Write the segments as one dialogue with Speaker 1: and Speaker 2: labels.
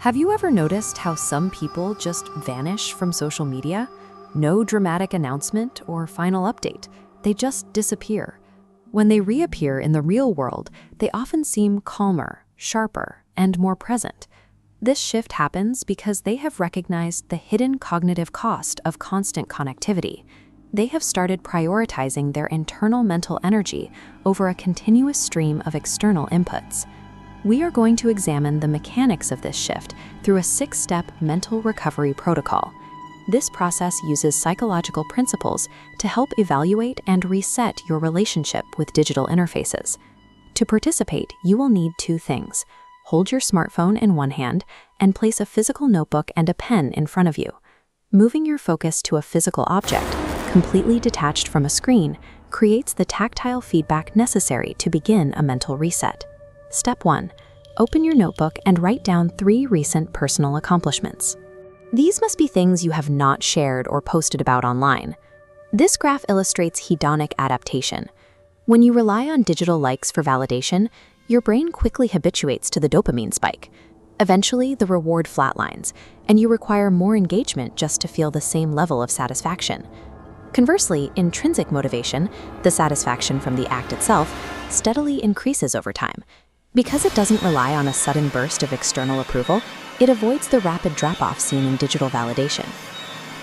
Speaker 1: Have you ever noticed how some people just vanish from social media? No dramatic announcement or final update. They just disappear. When they reappear in the real world, they often seem calmer, sharper, and more present. This shift happens because they have recognized the hidden cognitive cost of constant connectivity. They have started prioritizing their internal mental energy over a continuous stream of external inputs. We are going to examine the mechanics of this shift through a 6-step mental recovery protocol. This process uses psychological principles to help evaluate and reset your relationship with digital interfaces. To participate, you will need 2 things. Hold your smartphone in one hand and place a physical notebook and a pen in front of you. Moving your focus to a physical object, completely detached from a screen, creates the tactile feedback necessary to begin a mental reset. Step 1. Open your notebook and write down 3 recent personal accomplishments. These must be things you have not shared or posted about online. This graph illustrates hedonic adaptation. When you rely on digital likes for validation, your brain quickly habituates to the dopamine spike. Eventually, the reward flatlines, and you require more engagement just to feel the same level of satisfaction. Conversely, intrinsic motivation, the satisfaction from the act itself, steadily increases over time. Because it doesn't rely on a sudden burst of external approval, it avoids the rapid drop-off seen in digital validation.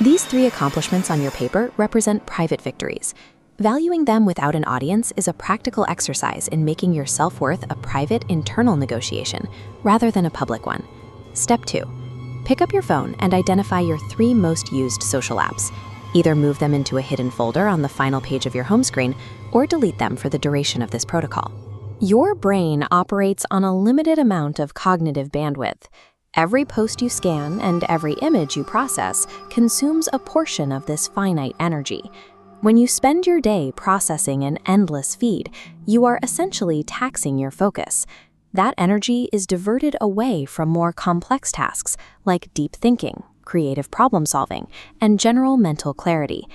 Speaker 1: These 3 accomplishments on your paper represent private victories. Valuing them without an audience is a practical exercise in making your self-worth a private, internal negotiation, rather than a public one. Step 2. Pick up your phone and identify your 3 most used social apps. Either move them into a hidden folder on the final page of your home screen, or delete them for the duration of this protocol. Your brain operates on a limited amount of cognitive bandwidth. Every post you scan and every image you process consumes a portion of this finite energy. When you spend your day processing an endless feed, you are essentially taxing your focus. That energy is diverted away from more complex tasks like deep thinking, creative problem solving, and general mental clarity.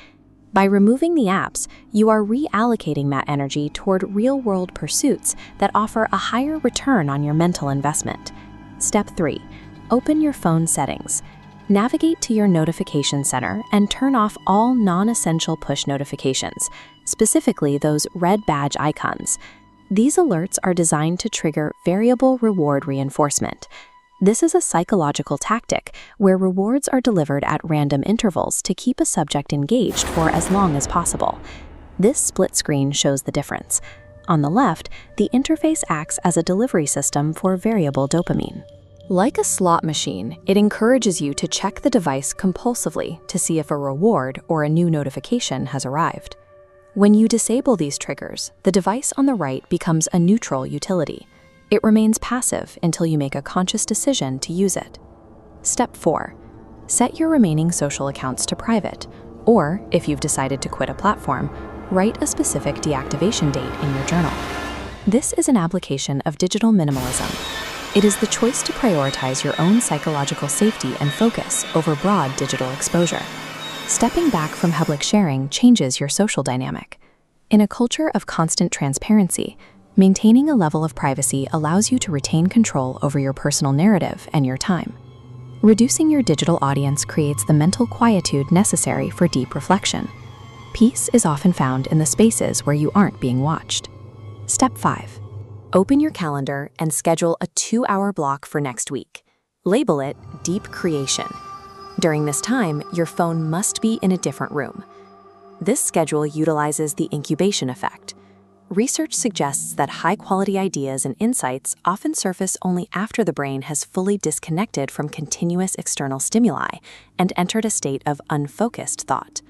Speaker 1: By removing the apps, you are reallocating that energy toward real-world pursuits that offer a higher return on your mental investment. Step 3. Open your phone settings. Navigate to your notification center and turn off all non-essential push notifications, specifically those red badge icons. These alerts are designed to trigger variable reward reinforcement. This is a psychological tactic where rewards are delivered at random intervals to keep a subject engaged for as long as possible. This split screen shows the difference. On the left, the interface acts as a delivery system for variable dopamine. Like a slot machine, it encourages you to check the device compulsively to see if a reward or a new notification has arrived. When you disable these triggers, the device on the right becomes a neutral utility. It remains passive until you make a conscious decision to use it. Step 4. Set your remaining social accounts to private, or, if you've decided to quit a platform, write a specific deactivation date in your journal. This is an application of digital minimalism. It is the choice to prioritize your own psychological safety and focus over broad digital exposure. Stepping back from public sharing changes your social dynamic. In a culture of constant transparency, maintaining a level of privacy allows you to retain control over your personal narrative and your time. Reducing your digital audience creates the mental quietude necessary for deep reflection. Peace is often found in the spaces where you aren't being watched. Step 5. Open your calendar and schedule a 2-hour block for next week. Label it Deep Creation. During this time, your phone must be in a different room. This schedule utilizes the incubation effect. Research suggests that high-quality ideas and insights often surface only after the brain has fully disconnected from continuous external stimuli and entered a state of unfocused thought.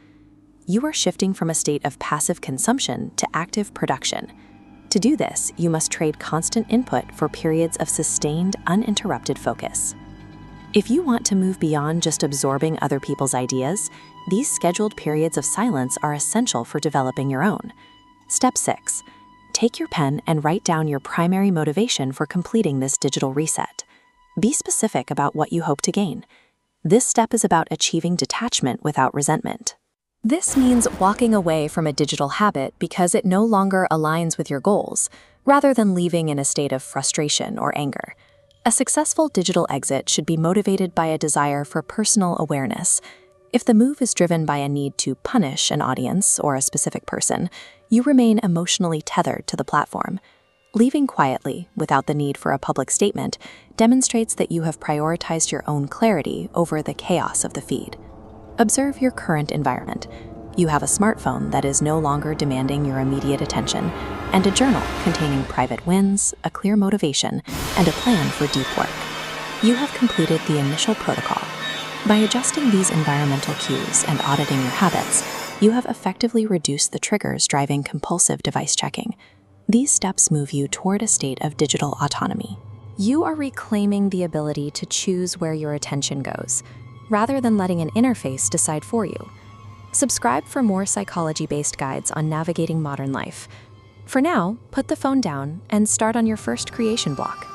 Speaker 1: You are shifting from a state of passive consumption to active production. To do this, you must trade constant input for periods of sustained, uninterrupted focus. If you want to move beyond just absorbing other people's ideas, these scheduled periods of silence are essential for developing your own. Step 6. Take your pen and write down your primary motivation for completing this digital reset. Be specific about what you hope to gain. This step is about achieving detachment without resentment. This means walking away from a digital habit because it no longer aligns with your goals, rather than leaving in a state of frustration or anger.
Speaker 2: A successful digital exit should be motivated by a desire for personal awareness. If the move is driven by a need to punish an audience or a specific person, you remain emotionally tethered to the platform. Leaving quietly, without the need for a public statement, demonstrates that you have prioritized your own clarity over the chaos of the feed. Observe your current environment. You have a smartphone that is no longer demanding your immediate attention, and a journal containing private wins, a clear motivation, and a plan for deep work. You have completed the initial protocol. By adjusting these environmental cues and auditing your habits, you have effectively reduced the triggers driving compulsive device checking. These steps move you toward a state of digital autonomy.
Speaker 1: You are reclaiming the ability to choose where your attention goes, rather than letting an interface decide for you. Subscribe for more psychology-based guides on navigating modern life. For now, put the phone down and start on your first creation block.